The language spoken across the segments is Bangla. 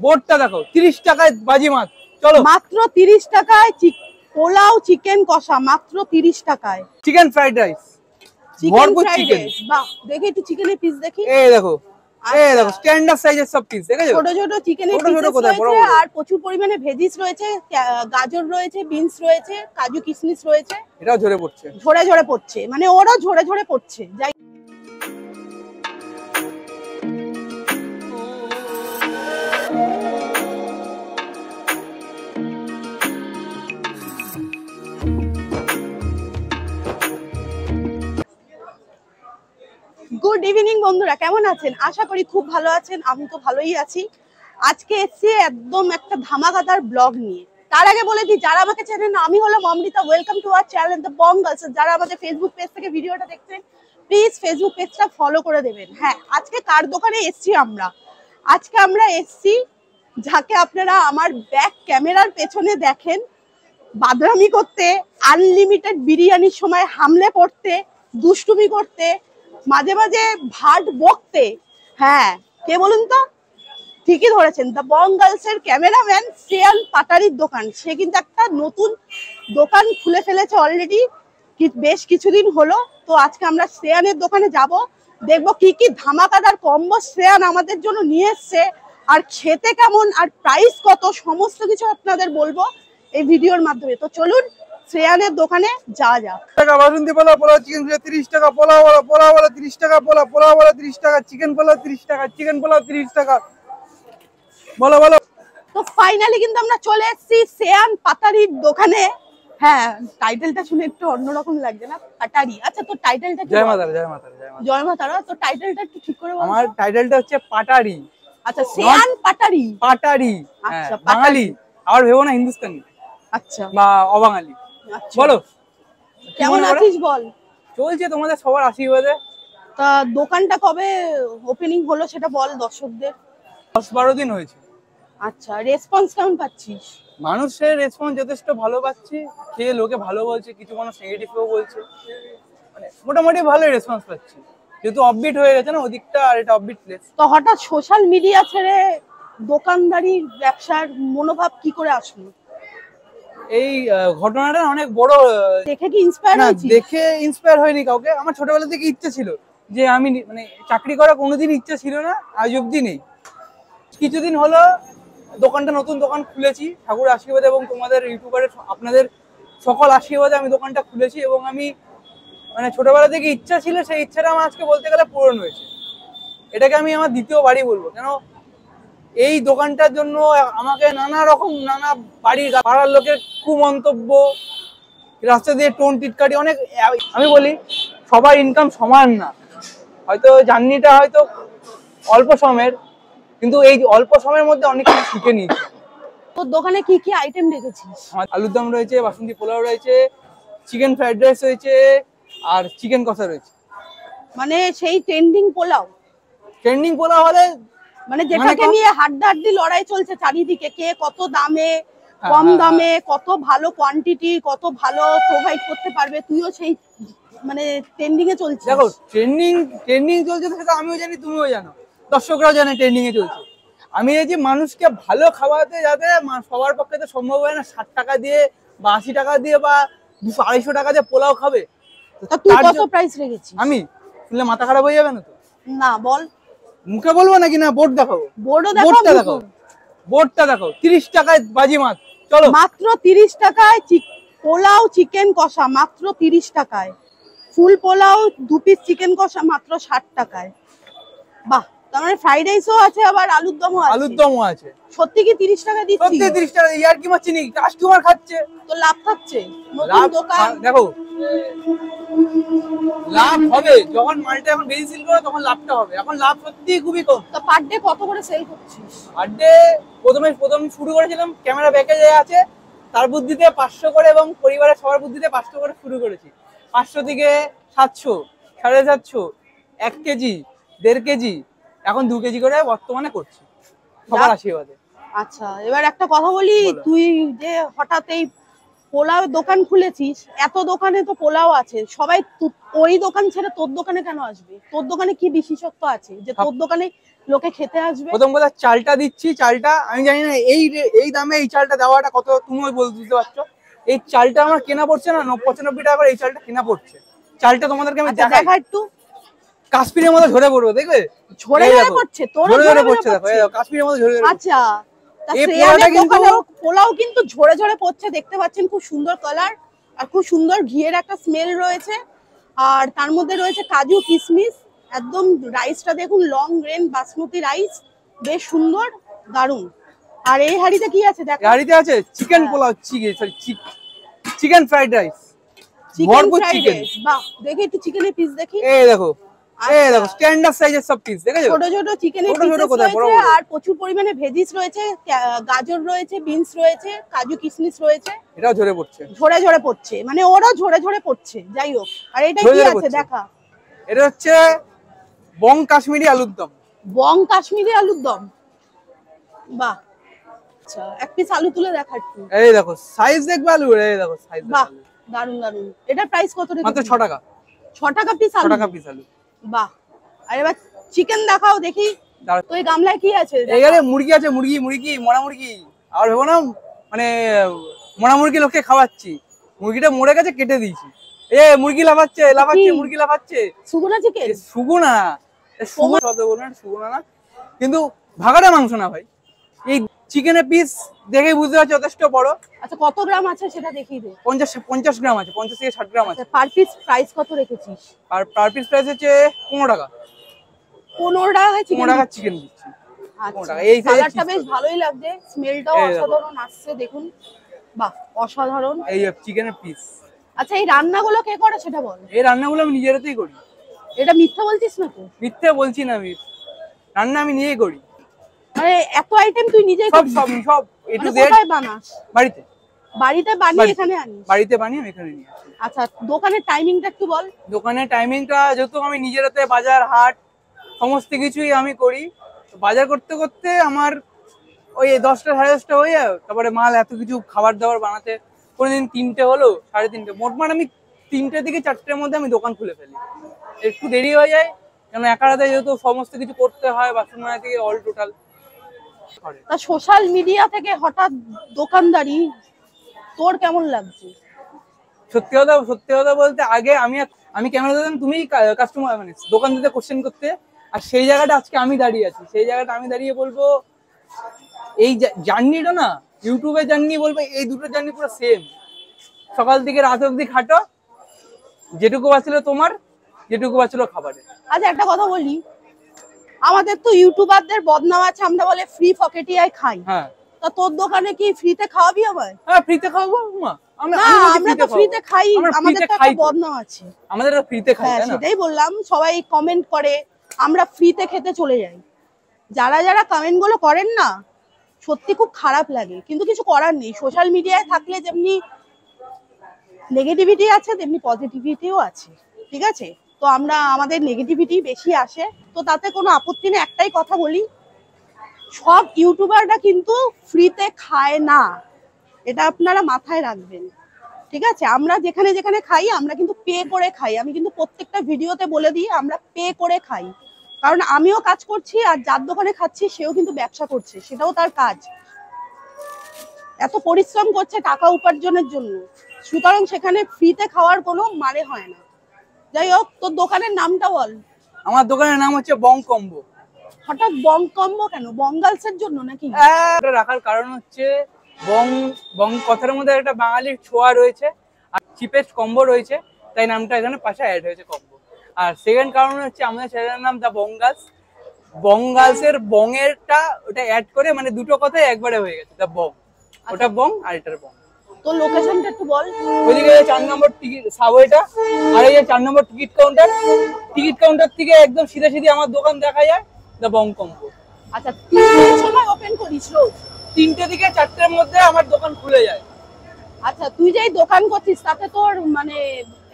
বোর্ডটা দেখো 30 টাকায় বাজিমাত। চলো মাত্র 30 টাকায় পোলাও চিকেন কষা মাত্র 30 টাকায়। চিকেন ফ্রাইড রাইস, ভরপুর চিকেন। বাহ, দেখি একটু চিকেনের পিস দেখি। এই দেখো, এই দেখো স্ট্যান্ডার্ড সাইজের সব পিস, দেখেছো? ছোট ছোট চিকেনের পিস রয়েছে আর প্রচুর পরিমাণে ভেজিস রয়েছে, গাজর রয়েছে, বিনস রয়েছে, কাজু কিশমিশ রয়েছে। এটাও ঝরে পড়ছে, ঝরে ঝরে পড়ছে, মানে ওরও ঝরে ঝরে পড়ছে। যাই গুড ইভিনিং বন্ধুরা, কেমন আছেন? আশা করি খুব ভালো আছেন। আমি তো ভালোই আছি। আজকে এসেছি একদম একটা ধামাকাদার ব্লগ নিয়ে। তার আগে বলে দিই, যারা আমাকে চেনেন না, আমি হলাম Amrita. Welcome to our channel the Bong girls. যারা আমাদের ফেসবুক পেজ থেকে ভিডিওটা দেখছেন, প্লিজ ফেসবুক পেজটা ফলো করে দেবেন। হ্যাঁ, আজকে কার দোকানে এসেছি আমরা? আজকে আমরা এসেছি যাকে আপনারা আমার ব্যাক ক্যামেরার পেছনে দেখেন বাদরামি করতে, আনলিমিটেড বিরিয়ানির সময় হামলে পড়তে, দুষ্টুমি করতে, মাঝে মাঝে ভাট বকতে। হ্যাঁ, কে বলুন তো? ঠিকই ধরেছেন, দ্য বং গার্লসের ক্যামেরাম্যান শ্রেয়ান পাটারির দোকান। সে কিন্তু একটা নতুন দোকান খুলে ফেলেছে অলরেডি, বেশ কিছুদিন হলো। তো আজকে আমরা শ্রেয়ানের দোকানে যাব, দেখবো কি কি ধামাকাদার কম্বো শ্রেয়ান আমাদের জন্য নিয়ে এসছে, আর খেতে কেমন আর প্রাইস কত, সমস্ত কিছু আপনাদের বলবো এই ভিডিওর মাধ্যমে। তো চলুন শ্রেয়ানের দোকানে যাওয়া যাক। টাকা বাসন্তী পোলাও, পোলাও চিকেন 30 টাকা, পোলাও বড়া, পোলাও বড়া 30 টাকা, পোলাও বড়া 30 টাকা, চিকেন পোলাও 30 টাকা, চিকেন পোলাও 30 টাকা। বলো বলো। তো ফাইনালি কিন্তু আমরা চলে এসেছি শ্রেয়ান পাটারির দোকানে। হ্যাঁ, টাইটেলটা শুনে একটু অন্যরকম লাগছে না? পাটারি। আচ্ছা, তো টাইটেলটা কি? জয় মাতা, জয় মাতা, জয় মাতা। তো টাইটেলটা একটু ঠিক করে বলো। আমার টাইটেলটা হচ্ছে পাটারি। আচ্ছা, শ্রেয়ান পাটারি। পাটারি, আচ্ছা, বাঙালি। আর ভেবো না হিন্দুস্তানি আচ্ছা বা অবাঙালি। আচ্ছা, বলো কেমন আছিস বল? চলছে তোমাদের সবার আশীর্বাদে। তা দোকানটা কবে ওপেনিং হলো সেটা বল দর্শকদের। 10-12 দিন হয়েছে। আচ্ছা, রেসপন্স কেমন পাচ্ছিস? মানুষের রেসপন্স যথেষ্ট ভালো পাচ্ছি। খেয়ে লোকে ভালো বলছে, কিছু মানুষ নেগেটিভও বলছে। মানে মোটামুটি ভালোই রেসপন্স পাচ্ছি, যেহেতু অফবিট হয়ে গেছে না ওদিকটা, আর এটা অফবিট প্লেস। তো হঠাৎ সোশ্যাল মিডিয়া ছেড়ে দোকানদারি ব্যবসার মনোভাব কি করে আসলো? এই ঘটনাটা অনেক বড়। দেখে কি ইন্সপায়ার না, হয়েছিস? দেখে ইন্সপায়ার হয়নি কাউকে। আমার ছোটবেলা থেকে ইচ্ছে ছিল যে আমি মানে চাকরি করা, কোনোদিন ইচ্ছে ছিল না, আজ অব্দি নেই। কিছুদিন হলো দোকানটা, নতুন দোকান খুলেছি ঠাকুরের আশীর্বাদে এবং তোমাদের ইউটিউবারের আপনাদের সকল আশীর্বাদে আমি দোকানটা খুলেছি। এবং আমি মানে ছোটবেলা থেকে ইচ্ছা ছিল, সেই ইচ্ছাটা আমার আজকে বলতে গেলে পূরণ হয়েছে। এটাকে আমি আমার দ্বিতীয় বাড়ি বলবো। কেন এই দোকানটার জন্য আমাকে নানা রকম, নানা বাড়ির পাড়ার লোকের কুমন্তব্য, রাস্তা দিয়ে টোন টিটকারি, অনেক। আমি বলি সবার ইনকাম সমান না, হয়তো জার্নিটা হয়তো অল্প সময়ের, কিন্তু এই অল্প সময়ের মধ্যে অনেক কিছু শিখে নিয়েছি। তোর দোকানে কি কি আইটেম রেখেছিস? আমার আলুর দম রয়েছে, বাসন্তী পোলাও রয়েছে, চিকেন ফ্রাইড রাইস রয়েছে, আর চিকেন কষা রয়েছে। মানে সেই ট্রেন্ডিং পোলাও? ট্রেন্ডিং পোলাও হলে মানে যেটাকে নিয়ে হাড্ডাহাড্ডি লড়াই চলছে চারিদিকে, কে কত দামে, কম দামে, কত ভালো কোয়ান্টিটি, কত ভালো প্রোভাইড করতে পারবে। তুইও সেই মানে ট্রেন্ডিং এ চলছিস। দেখো, ট্রেন্ডিং চলছে, সেটা আমিও জানি, তুমিও জানো, দর্শকরাও জানে ট্রেন্ডিং এ চলছে। আমি এই যে মানুষকে ভালো খাওয়াতে, যাতে সবার পক্ষে তো সম্ভব হয় না 60 টাকা দিয়ে বা 80 টাকা দিয়ে বা 200-250 টাকা দিয়ে পোলাও খাবে। তা তুই কত প্রাইস রেখেছিস? আমি শুনলে মাথা খারাপ হয়ে যাবে না তো? না, বল। মুখে বলবো নাকি? না, বোর্ড দেখাবো। বোর্ডটা দেখো, বোর্ডটা দেখো 30 টাকায় বাজিমাত। চলো মাত্র 30 টাকায় পোলাও চিকেন কষা, মাত্র 30 টাকায়। ফুল পোলাও 2 পিস চিকেন কষা মাত্র 60 টাকায়। বাহ, তার মানে ফ্রাইড রাইসও আছে, আবার আলুর দমও আছে। আলুর দমও আছে। সত্যি কি 30 টাকা দিচ্ছিস? সত্যি 30 টাকা। ইয়ার কি মারছি নাকি? কাস্টমার খাচ্ছে তো লাভ থাকছে। নতুন দোকান, দেখো লাভ হবে যখন মালটা এখন বেশি সেল করবে, তখন লাভটা হবে। এখন লাভ সত্যি খুবই কম। তো পার ডে কত করে সেল করছিস? পার ডে প্রথম শুরু করেছিলাম, ক্যামেরা ব্যাকে আছে তার বুদ্ধিতে 500 করে, এবং পরিবারের সবার বুদ্ধিতে 500 করে শুরু করেছি। 500 থেকে 700, 750, 1 কেজি, 1.5 কেজি, এখন 2 কেজি করে বর্তমানে করছি সবার আশীর্বাদে। আচ্ছা, এবার একটা কথা বলি, তুই যে হঠাৎ এই পোলাও দোকান খুলেছিস, এত দোকানে তো পোলাও আছে, সবাই ওই দোকান ছেড়ে তোর দোকানে কেন আসবে? তোর দোকানে কি বিশেষত্ব আছে যে তোর দোকানে লোকে খেতে আসবে? প্রথম কথা চালটা দিচ্ছি, চালটা আমি জানি না এই দামে এই চালটা দেওয়াটা কত, তুমিও বুঝতে পারছো। এই চালটা আমার কেনা পড়ছে না 95 টাকা করে, এই চালটা কেনা পড়ছে। চালটা তোমাদেরকে আমি দেখাই, দেখা একটু কাশ্মীরের মতো ঝরে পড়বে, দেখবে ঝরে ঝরে পড়ছে, তোর ঝরে ঝরে পড়ছে, দেখো এই দেখো কাশ্মীরের মতো ঝরে ঝরে। আচ্ছা, এই পোলাওটা কিন্তু পোলাও কিন্তু ঝরে ঝরে পড়ছে, দেখতে পাচ্ছেন খুব সুন্দর কালার আর খুব সুন্দর ঘিয়ের একটা স্মেল রয়েছে, আর তার মধ্যে রয়েছে কাজু কিশমিশ, একদম রাইসটা দেখুন লং গ্রেন বাসমতি রাইস, বেশ সুন্দর, দারুন। আর এই হাড়িতে কি আছে দেখো? হাড়িতে আছে chicken pulao, chicken fried rice, ভরপুর চিকেন। বাহ, দেখি একটু চিকেনের পিস দেখি। এই দেখো, এই দেখো স্ট্যান্ডার্ড সাইজের সব পিস, দেখেছো ছোট ছোট চিকেনের পিস রয়েছে, আর প্রচুর পরিমাণে ভেজিস রয়েছে, গাজর রয়েছে, বিনস রয়েছে, কাজু কিশমিশ রয়েছে। এটাও ঝরে পড়ছে, ঝরে ঝরে পড়ছে, মানে ওরা ঝরে ঝরে পড়ছে। যাই হোক, আর এটা কি আছে দেখা? এটা হচ্ছে বং কাশ্মীরি আলুর দম। বং কাশ্মীরি আলুর দম, বাহ। আচ্ছা, এক পিস আলু তুলে দেখা একটু। এই দেখো সাইজ দেখবে আলু, এই দেখো সাইজ, বাহ, দারুন দারুন। এটা প্রাইস কত রেখেছো? মাত্র 6 টাকা। 6 টাকা পিস আলু? 6 টাকা পিস আলু, বাহ। আর এবার চিকেন দেখাও দেখি। তো এই গামলায় কি আছে? এখানে মুরগি আছে, মুরগি মরা মুরগি। আর ভেবো না মানে মরা মুরগি লোককে খাওয়াচ্ছি, মুরগিটা মরে গেছে, কেটে দিয়েছি। এ মুরগি লাফাচ্ছে, মুরগি লাফাচ্ছে। সুগুনা চিকেন? সুগুনা, সুগুনা না, কিন্তু ভাগাড়া মাংস না ভাই। এই চিকেনের পিস দেখেই বুঝতে পারছি যথেষ্ট বড়। আচ্ছা, কত গ্রাম আছে সেটা দেখিয়ে দে। 50 গ্রাম আছে, 50 থেকে 60 গ্রাম আছে। পার পিস প্রাইস কত রেখেছিস? আর পার পিস প্রাইস হচ্ছে 15 টাকা। 15 টাকা চিকেন? 15 টাকা চিকেন দিচ্ছি। আচ্ছা, এই কালারটা বেশ ভালোই লাগছে, স্মেলটাও অসাধারণ আসছে দেখুন। বাহ, অসাধারণ এই চিকেনের পিস। আচ্ছা, এই রান্নাগুলো কে করে সেটা বল। এই রান্নাগুলো আমি নিজের হাতেই করি। এটা মিথ্যা বলছিস না তো? মিথ্যে বলছি না, আমি রান্না আমি নিজেই করি। আরে এত আইটেম তুই নিজেই সব করিস? সব এ টু জেড। কোথায় বানাস? বাড়িতে। বাড়িতে বানিয়ে এখানে আনিস? বাড়িতে বানিয়ে আমি এখানে নিয়ে আসি। আচ্ছা, দোকানের টাইমিংটা একটু বল। দোকানের টাইমিংটা যেহেতু আমি নিজের হাতে বাজার হাট সমস্ত কিছুই আমি করি, বাজার করতে করতে আমার ওই 10টা 10:30 হয়ে যায়। তারপরে মাল এত কিছু খাবার দাবার বানাতে কোনোদিন 3টে হলো, 3:30। মোটমাট আমি 3টে থেকে 4টের মধ্যে আমি দোকান খুলে ফেলি। একটু দেরি হয়ে যায় কারণ একা রাতে যেহেতু সমস্ত কিছু করতে হয়, বাসন মাজা থেকে অল টোটাল। তা সোশ্যাল মিডিয়া থেকে হঠাৎ দোকানদারি তোর কেমন লাগছে? সত্যি কথা বলতে আগে আমি ক্যামেরা দিতাম, তুমি কাস্টমার মানে দোকানদারদের কোশ্চেন করতে, আর সেই জায়গাটা আজকে আমি দাঁড়িয়ে আছি। সেই জায়গাটা আমি দাঁড়িয়ে বলবো এই জার্নিটা না, ইউটিউবের জার্নি বলবো, এই দুটো জার্নি পুরো সেম। সকাল থেকে রাত অবধি খাটো, যেটুকু বাঁচলো তোমার, যেটুকু বাঁচলো খাবারে। আচ্ছা, একটা কথা বলি, আমাদের তো ইউটিউবারদের বদনাম আছে, আমরা বলে ফ্রি পকেটিয়ায় খাই। হ্যাঁ, তা তোর দোকানে কি ফ্রিতে খাওয়াবি আমায়? হ্যাঁ ফ্রিতে খাওয়াবো মা। আমরা তো ফ্রিতে খাই, আমাদের তো একটা বদনাম আছে। আমাদের ফ্রিতে খাই, হ্যাঁ, সেটাই বললাম। সবাই কমেন্ট করে আমরা ফ্রিতে খেতে চলে যাই। যারা যারা কমেন্ট গুলো করেন না, সত্যি খুব খারাপ লাগে, কিন্তু কিছু করার নেই। সোশ্যাল মিডিয়ায় থাকলে যেমনি নেগেটিভিটি আছে তেমনি পজিটিভিটিও আছে, ঠিক আছে? তো আমাদের নেগেটিভিটি বেশি আসে, তো তাতে কোনো আপত্তি নেই। একটাই কথা বলি, সব ইউটিউবাররা কিন্তু ফ্রিতে খায় না, এটা আপনারা মাথায় রাখবেন, ঠিক আছে? আমরা যেখানে যেখানে খাই আমরা কিন্তু পে করে খাই। আমি কিন্তু প্রত্যেকটা ভিডিওতে বলে দিই আমরা পে করে খাই, কারণ আমিও কাজ করছি আর যার দোকানে খাচ্ছি সেও কিন্তু ব্যবসা করছে, সেটাও তার কাজ। এত পরিশ্রম করছে টাকা উপার্জনের জন্য, সুতরাং সেখানে ফ্রিতে খাওয়ার কোনো মানে হয় না। যাই হোক, তোর দোকানের নামটা বল। আমার দোকানের নাম হচ্ছে বং কম্বো। হঠাৎ বং কম্বো কেন? বঙ্গালসের জন্য নাকি? এটা রাখার কারণ হচ্ছে বং কথার মধ্যে একটা বাঙালির ছোঁয়া রয়েছে, আর চিপেস্ট কম্বো রয়েছে, তাই নামটা এখানে পাশে অ্যাড হয়েছে কম্বো। আর সেকেন্ড কারণ হচ্ছে আমাদের চ্যানেলের নাম দা বঙ্গালস। বঙ্গালসের বংয়েরটা ওটা অ্যাড করে, মানে দুটো কথাই একবারে হয়ে গেছে, দা বং। ওটা বং আর এটার বং। তোর লোকেশনটা একটু বল। ওইদিকে 4 নম্বর টিকিট সাবওয়েটা, আর এই যে 4 নম্বর টিকিট কাউন্টার। টিকিট কাউন্টার থেকে একদম সিধা আমার দোকান দেখা যায়, দা বং কম্বো। আচ্ছা, 3টার সময় ওপেন করিস রোজ? 3টে থেকে 4টের মধ্যে আমার দোকান খুলে যায়। আচ্ছা, তুই যেই দোকান করছিস তাতে তোর মানে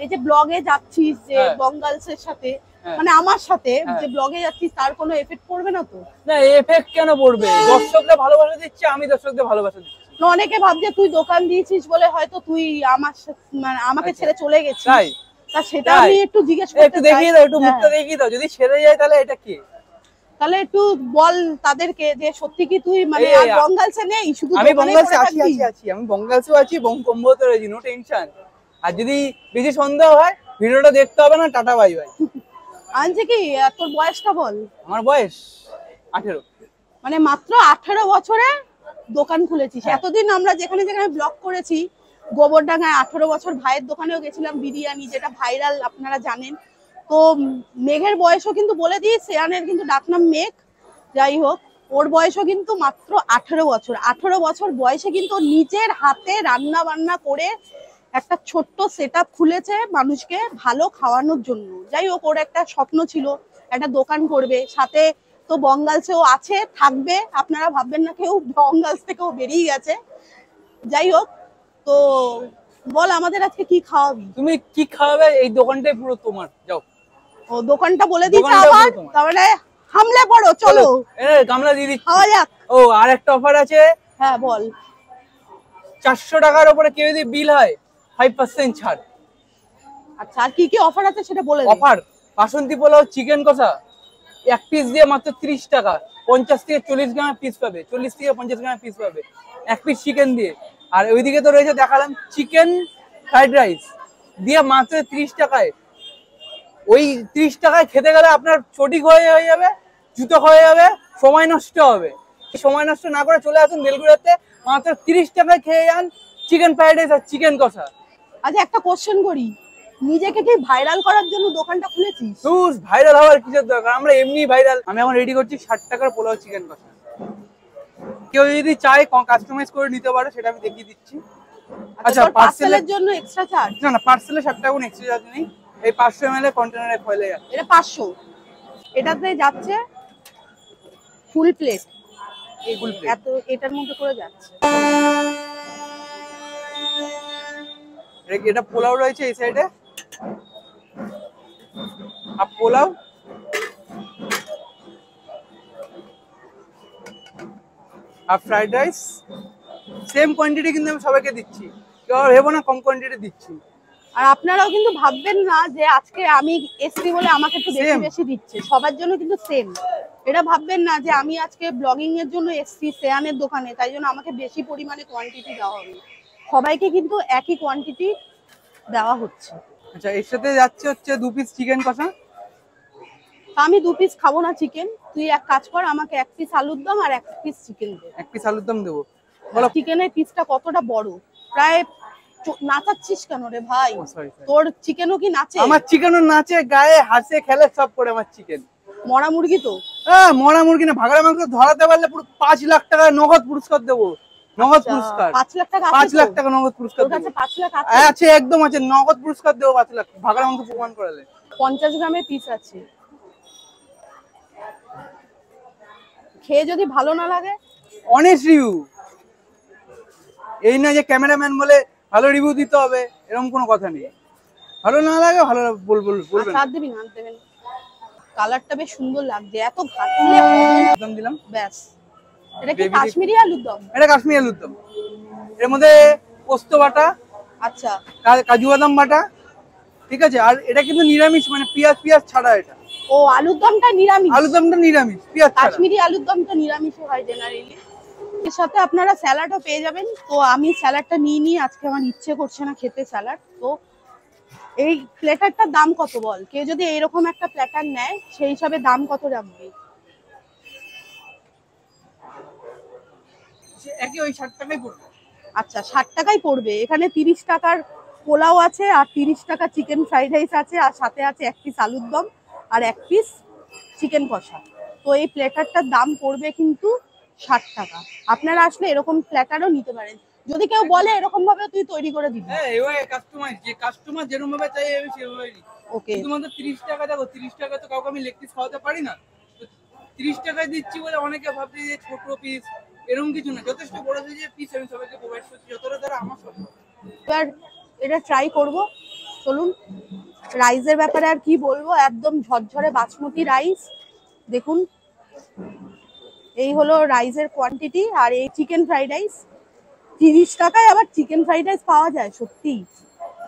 এই যে ব্লগে যাচ্ছিস যে বঙ্গালসের সাথে, মানে আমার সাথে যে ব্লগে যাচ্ছিস, তার কোনো এফেক্ট পড়বে না তো? না, এফেক্ট কেন পড়বে? দর্শকরা ভালোবাসা দিচ্ছে, আমি দর্শকদের ভালোবাসা দিচ্ছি। অনেকে ভাবছে তুই দোকান দিয়েছিস বলে হয়তো তুই মানে আমাকে ছেড়ে চলে গেছিস, তাই তা সেটা আমি একটু জিজ্ঞেস একটু করতে চাই। দেখিয়ে দাও, একটু মুখটা দেখিয়ে দাও, যদি ছেড়ে যায় তাহলে এটা কি? তাহলে একটু বল তাদেরকে যে সত্যি কি তুই মানে আর বঙ্গালসে নেই, শুধু আমি দোকানে বঙ্গালসে করে আছি থাকবি? আছি আছি আমি বঙ্গালসেও আছি, বঙ্গম্বতে রয়েছি, নো টেনশন। আর যদি বেশি সন্দেহ হয় ভিডিওটা দেখতে হবে না, টাটা বাই বাই। আনছে কি তোর বয়সটা বল। আমার বয়স 18। মানে মাত্র 18 বছরে দোকান খুলেছিস। এতদিন আমরা যেখানে যেখানে ব্লগ করেছি, গোবরডাঙ্গায় 18 বছর ভাইয়ের দোকানেও গেছিলাম, বিরিয়ানি যেটা ভাইরাল আপনারা জানেন। তো মেঘের বয়সও কিন্তু বলে দিই, শ্রেয়ানের কিন্তু ডাকনাম মেঘ। যাই হোক, ওর বয়সও কিন্তু মাত্র 18 বছর। 18 বছর বয়সে কিন্তু নিজের হাতে রান্না বান্না করে একটা ছোট্ট সেটআপ খুলেছে মানুষকে ভালো খাওয়ানোর জন্য। যাই হোক, ওর একটা স্বপ্ন ছিল একটা দোকান করবে, সাথে তো বঙ্গালসেও আছে, থাকবে। আপনারা ভাববেন না কেউ বঙ্গালস থেকেও বেরিয়ে গেছে। যাই হোক, তো বল আমাদের আজকে কি খাওয়াবি? তুমি কি খাওয়াবে? এই দোকানটাই পুরো তোমার, যাও। ও দোকানটা বলে দিচ্ছে দোকানটা আবার, পুরো তোমার। তাহলে হামলে পড়ো, চলো গামলা দিয়ে দিচ্ছি। খাওয়া যাক। ও আর একটা অফার আছে। হ্যাঁ বল। 400 টাকার উপরে কেউ যদি বিল হয় 5% ছাড়। আচ্ছা, আর কি কি অফার আছে সেটা বলে দে। অফার বাসন্তী পোলাও, চিকেন কষা এক পিস দিয়ে মাত্র 30 টাকা। 50 থেকে 40 গ্রামের পিস পাবে, 40 থেকে 50 গ্রামের পিস পাবে এক পিস চিকেন দিয়ে। আর ওইদিকে তো রয়েছে দেখালাম চিকেন ফ্রাইড রাইস দিয়ে মাত্র 30 টাকায়। ওই 30 টাকায় খেতে গেলে আপনার চটি হয়ে যাবে, জুতো হয়ে যাবে, সময় নষ্ট হবে। সময় নষ্ট না করে চলে আসুন বেলগুড়াতে, মাত্র 30 টাকায় খেয়ে যান চিকেন ফ্রাইড রাইস আর চিকেন কষা। আচ্ছা, একটা কোশ্চেন করি, নিজেকে কি ভাইরাল করার জন্য দোকানটা খুলেছিস? তুই ভাইরাল হওয়ার কিসের দরকার, আমরা এমনি ভাইরাল। আমি এখন রেডি করছি 60 টাকার পোলাও চিকেন কষা। কেউ যদি চায় কাস্টমাইজ করে নিতে পারে, সেটা আমি দেখিয়ে দিচ্ছি। আচ্ছা, পার্সেলের জন্য এক্সট্রা চার্জ? না না, পার্সেলে 60 টাকা কোনো এক্সট্রা চার্জ নেই। এই 500 ml কন্টেনারে ফয়েলে যাচ্ছে। এটা 500, এটাতে যাচ্ছে ফুল প্লেট। এই ফুল প্লেট এত এটার মধ্যে করে যাচ্ছে। এটা পোলাও রয়েছে এই সাইডে, আর পোলাও আর ফ্রাইড রাইস সেম কোয়ান্টিটি কিন্তু আমি সবাইকে দিচ্ছি, কেউ ভেবো না কম কোয়ান্টিটি দিচ্ছি। আর আপনারাও কিন্তু ভাববেন না যে আজকে আমি এসছি বলে আমাকে একটু বেশি Same. বেশি দিচ্ছে, সবার জন্য কিন্তু সেম। এটা ভাববেন না যে আমি আজকে ব্লগিং এর জন্য এসছি শ্রেয়ানের দোকানে, তাই জন্য আমাকে বেশি পরিমাণে কোয়ান্টিটি দেওয়া হবে। সবাইকে কিন্তু একই কোয়ান্টিটি দেওয়া হচ্ছে। আচ্ছা, এর সাথে যাচ্ছে হচ্ছে 2 পিস চিকেন কষা। আমি 2 পিস খাবো না চিকেন, তুই এক কাজ কর, আমাকে 1 পিস আলুর দম আর 1 পিস চিকেন দে। 1 পিস আলুর দম দেবো। বলো। চিকেনের পিসটা কতটা বড়, প্রায় নাচাচ্ছিস কেন রে ভাই? সরি তোর চিকেনও কি নাচে? আমার চিকেনও নাচে, গায়ে হাসে খেলে সব করে আমার চিকেন। মরা মুরগি তো? হ্যাঁ, মরা মুরগি না, ভাগড়া মাংস ধরাতে পারলে পুরো 5 লাখ টাকা নগদ পুরস্কার দেবো। নগদ পুরস্কার 5 লাখ টাকা? 5 লাখ টাকা নগদ পুরস্কার তোর কাছে দেবো। 5 লাখ আছে? আছে, একদম আছে, নগদ পুরস্কার দেবো 5 লাখ ভাগড়া মাংস প্রমাণ করালে। 50 গ্রামের পিস আছে, খেয়ে যদি ভালো না লাগে? অনেস্ট রিভিউ, এই না যে ক্যামেরাম্যান বলে ভালো রিভিউ দিতে হবে, এরকম কোনো কথা নেই। ভালো না লাগে ভালো বলবেন। আর দিবি না? দেবেন। কালারটা বেশ সুন্দর লাগছে, এত ঘাটলে দাম দিলাম ব্যাস। এটা কি Baby কাশ্মীরি আলুর দম? এটা কাশ্মীরি আলুর দম। এর মধ্যে পোস্ত বাটা, আচ্ছা, কাজু বাদাম বাটা, ঠিক আছে। আর এটা কিন্তু নিরামিষ, মানে পেঁয়াজ ছাড়া। এটা ও আলুর দমটা নিরামিষ? আলুর দমটা নিরামিষ, পেঁয়াজ ছাড়া। কাশ্মীরি আলুর দম তো নিরামিষই হয় জেনারেলি। এর সাথে আপনারা স্যালাডও পেয়ে যাবেন। তো আমি স্যালাডটা নিয়ে আজকে আমার ইচ্ছে করছে না খেতে স্যালাড। তো এই প্ল্যাটারটার দাম কত বল? কেউ যদি এইরকম একটা প্ল্যাটার নেয় সেই হিসাবে দাম কত রাখবে? একই ওই 60 টাকাই পড়বে। আচ্ছা, 60 টাকাই পড়বে। এখানে 30 টাকার পোলাও আছে, আর 30 টাকা চিকেন ফ্রাইড রাইস আছে, আর সাথে আছে 1 পিস আলুর দম আর 1 পিস চিকেন কষা। তো এই প্ল্যাটারটার দাম পড়বে কিন্তু 60 টাকা। আপনারা আসলে এরকম প্ল্যাটারও নিতে পারেন, যদি কেউ বলে এরকম ভাবে তুই তৈরি করে দিবি। হ্যাঁ, এবারে কাস্টমার যেরকম ভাবে চাই আমি সেভাবেই দিই। ওকে, শুধুমাত্র 30 টাকা, দেখো 30 টাকা তো কাউকে আমি লেগ পিস খাওয়াতে পারি না। তো 30 টাকায় দিচ্ছি বলে অনেকে ভাবছে যে ছোট পিস, এরকম কিছু না, যথেষ্ট বড় সাইজের পিস আমি সবাইকে প্রোভাইড করছি যতটা দ্বারা আমার সম্ভব। এবার এটা ট্রাই করব। চলুন, রাইসের ব্যাপারে আর কি বলবো, একদম ঝরঝরে বাসমতি রাইস। দেখুন, এই হলো রাইসের কোয়ান্টিটি। আর এই চিকেন ফ্রাইড রাইস 30 টাকায় আবার চিকেন ফ্রাইড রাইস পাওয়া যায় সত্যি।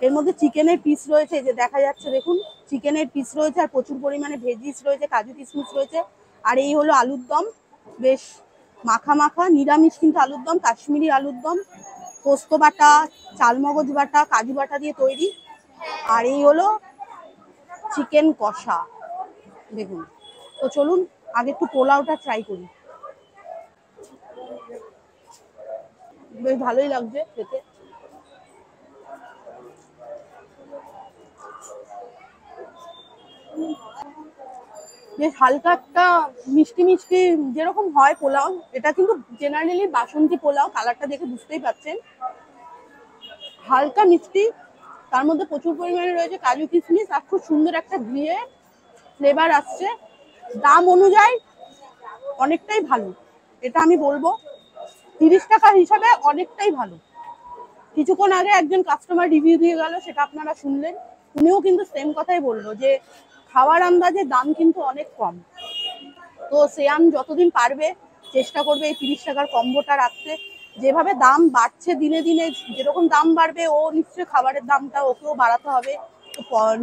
এর মধ্যে চিকেনের পিস রয়েছে, যে দেখা যাচ্ছে দেখুন, চিকেনের পিস রয়েছে আর প্রচুর পরিমাণে ভেজিস রয়েছে, কাজু কিশমিশ রয়েছে। আর এই হলো আলুর দম, বেশ মাখা মাখা নিরামিষ কিন্তু আলুর দম, কাশ্মীরি আলুর দম, পোস্ত বাটা, চালমগজ বাটা, কাজু বাটা দিয়ে তৈরি। আর এই হলো চিকেন কষা, দেখুন। তো চলুন আগে একটু পোলাওটা ট্রাই করি, বেশ ভালোই লাগছে খেতে। বেশ হালকা একটা মিষ্টি মিষ্টি যেরকম হয় পোলাও, এটা কিন্তু জেনারেলি বাসন্তী পোলাও, কালারটা দেখে বুঝতেই পারছেন। হালকা মিষ্টি, তার মধ্যে প্রচুর পরিমাণে রয়েছে কাজু কিশমিশ, আর খুব সুন্দর একটা ঘিয়ে ফ্লেভার আসছে। দাম অনুযায়ী অনেকটাই ভালো, এটা আমি বলবো। 30 টাকা হিসাবে অনেকটাই ভালো। কিছুক্ষণ আগে একজন কাস্টমার রিভিউ দিয়ে গেল, সেটা আপনারা শুনলেন। উনিও কিন্তু সেম কথাই বললো যে খাওয়ার আন্দাজে দাম কিন্তু অনেক কম। তো শ্রেয়ান যতদিন পারবে চেষ্টা করবে এই 30 টাকার কম্বোটা রাখতে। যেভাবে দাম বাড়ছে দিনে দিনে, যেরকম দাম বাড়বে ও নিশ্চয়ই খাবারের দামটা ওকেও বাড়াতে হবে।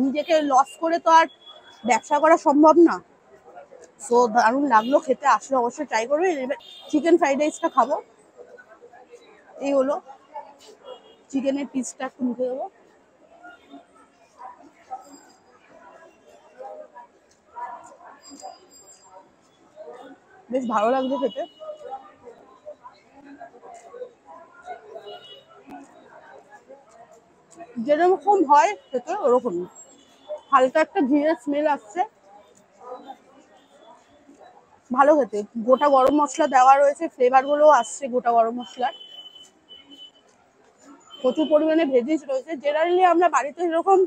নিজেকে লস করে তো আর ব্যবসা করা সম্ভব না। সো দারুণ লাগলো খেতে, আসলে অবশ্যই ট্রাই করবে। চিকেন ফ্রাইড রাইসটা খাবো, এই হলো চিকেনের পিসটা একটু মুখে দেবো। বেশ ভালো লাগছে খেতে। যেরকম হয় খেতে ওরকমই, হালকা একটা ঘিয়ের স্মেল আসছে, ভালো খেতে। গোটা গরম মশলা দেওয়া রয়েছে, ফ্লেভার গুলো আসছে গোটা গরম মশলার। প্রচুর পরিমাণে ভেজিস রয়েছে, জেনারেলি আমরা বাড়িতে যেরকম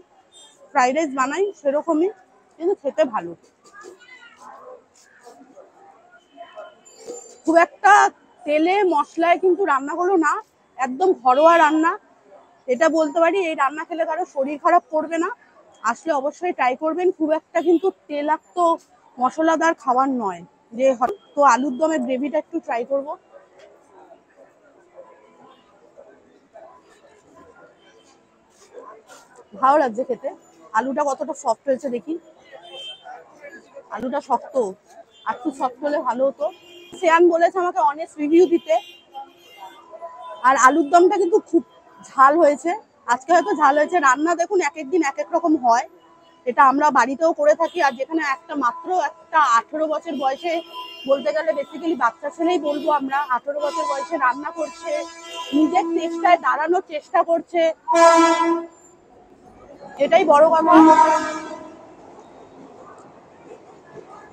ফ্রাইড রাইস বানাই সেরকমই, কিন্তু খেতে ভালো। খুব একটা তেলে মশলায় কিন্তু রান্নাগুলো না, একদম ঘরোয়া রান্না, এটা বলতে পারি। এই রান্না খেলে কারো শরীর খারাপ করবে না, আসলে অবশ্যই ট্রাই করবেন। খুব একটা কিন্তু তেলাক্ত মশলাদার খাবার নয় যে। তো আলুর দমের গ্রেভিটা একটু ট্রাই করব। ভালো লাগছে খেতে। আলুটা কতটা সফট হয়েছে দেখি, আলুটা শক্ত, আর একটু সফট হলে ভালো হতো। শ্রেয়ান বলেছে আমাকে অনেস্ট রিভিউ দিতে। আর আলুর দমটা কিন্তু খুব ঝাল হয়েছে, আজকে হয়তো ঝাল হয়েছে। রান্না দেখুন এক একদিন এক এক রকম হয়, এটা আমরা বাড়িতেও করে থাকি। আর যেখানে মাত্র একটা 18 বছর বয়সে, বলতে গেলে বেসিক্যালি বাচ্চা ছেলেই বলবো আমরা, 18 বছর বয়সে রান্না করছে, নিজের চেষ্টায় দাঁড়ানোর চেষ্টা করছে, এটাই বড় কথা।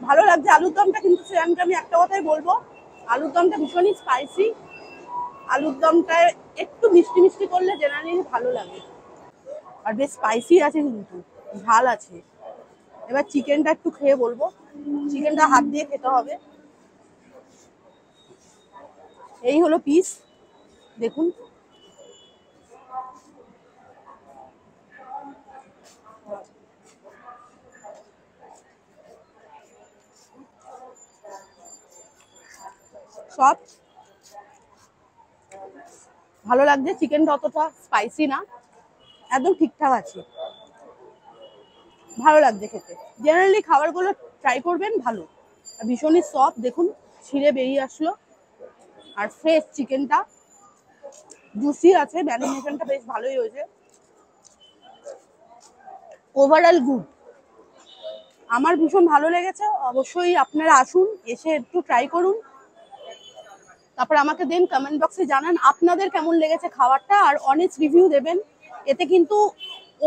ভালো লাগছে আলুর দমটা, কিন্তু শ্রেয়ানকে আমি একটা কথাই বলবো, আলুর দমটা ভীষণই স্পাইসি। আলুর দমটায় একটু মিষ্টি মিষ্টি করলে জেনারেলি ভালো লাগে, আর বেশ স্পাইসি আছে, কিন্তু ঝাল আছে। এবার চিকেনটা একটু খেয়ে বলবো, চিকেনটা হাত দিয়ে খেতে হবে। এই হলো পিস, দেখুন। সব ভালো লাগছে, চিকেনটা অতটা স্পাইসি না, একদম ঠিকঠাক আছে, ভালো লাগছে খেতে। জেনারেলি খাবারগুলো ট্রাই করবেন, ভালো। ভীষণই সফট, দেখুন ছিঁড়ে বেরিয়ে আসলো। আর ফ্রেশ চিকেনটা, জুসি আছে, ম্যারিনেশনটা বেশ ভালোই হয়েছে। ওভারঅল গুড, আমার ভীষণ ভালো লেগেছে। অবশ্যই আপনারা আসুন, এসে একটু ট্রাই করুন, তারপর আমাকে দেন কমেন্ট বক্সে জানান আপনাদের কেমন লেগেছে খাবারটা, আর অনেস্ট রিভিউ দেবেন। এতে কিন্তু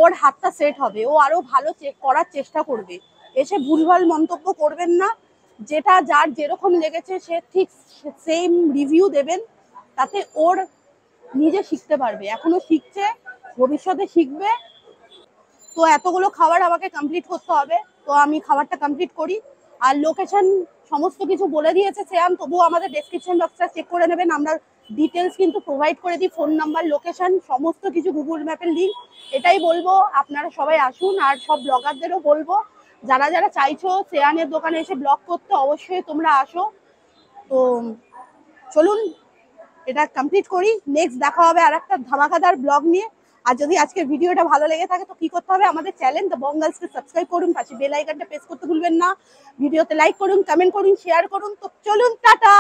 ওর হাতটা সেট হবে, ও আরো ভালো করার চেষ্টা করবে। এসে ভুলভাল মন্তব্য করবেন না, যেটা যার যেরকম লেগেছে সে ঠিক সেম রিভিউ দেবেন, তাতে ওর নিজে শিখতে পারবে, এখনো শিখছে, ভবিষ্যতে শিখবে। তো এতগুলো খাবার আমাকে কমপ্লিট করতে হবে, তো আমি খাবারটা কমপ্লিট করি। আর লোকেশন সমস্ত কিছু বলে দিয়েছে শ্রেয়ান, তবুও আমাদের ডেসক্রিপশন বক্সটা চেক করে নেবেন, আমরা ডিটেলস কিন্তু প্রোভাইড করে দিই, ফোন নাম্বার, লোকেশন, সমস্ত কিছু, গুগল ম্যাপের লিঙ্ক। এটাই বলবো, আপনারা সবাই আসুন। আর সব ব্লগারদেরও বলবো, যারা যারা চাইছো শ্রেয়ানের দোকানে এসে ব্লগ করতে, অবশ্যই তোমরা আসো। তো চলুন এটা কমপ্লিট করি, নেক্সট দেখা হবে আর একটা ধামাকাদার ব্লগ নিয়ে। আর যদি আজকের ভিডিওটা ভালো লেগে থাকে তো কি করতে হবে, আমাদের চ্যানেল দ্য বং গার্লসকে সাবস্ক্রাইব করুন, পাশে বেল আইকনটা প্রেস করতে ভুলবেন না, ভিডিওতে লাইক করুন, কমেন্ট করুন, শেয়ার করুন। তো চলুন, টাটা।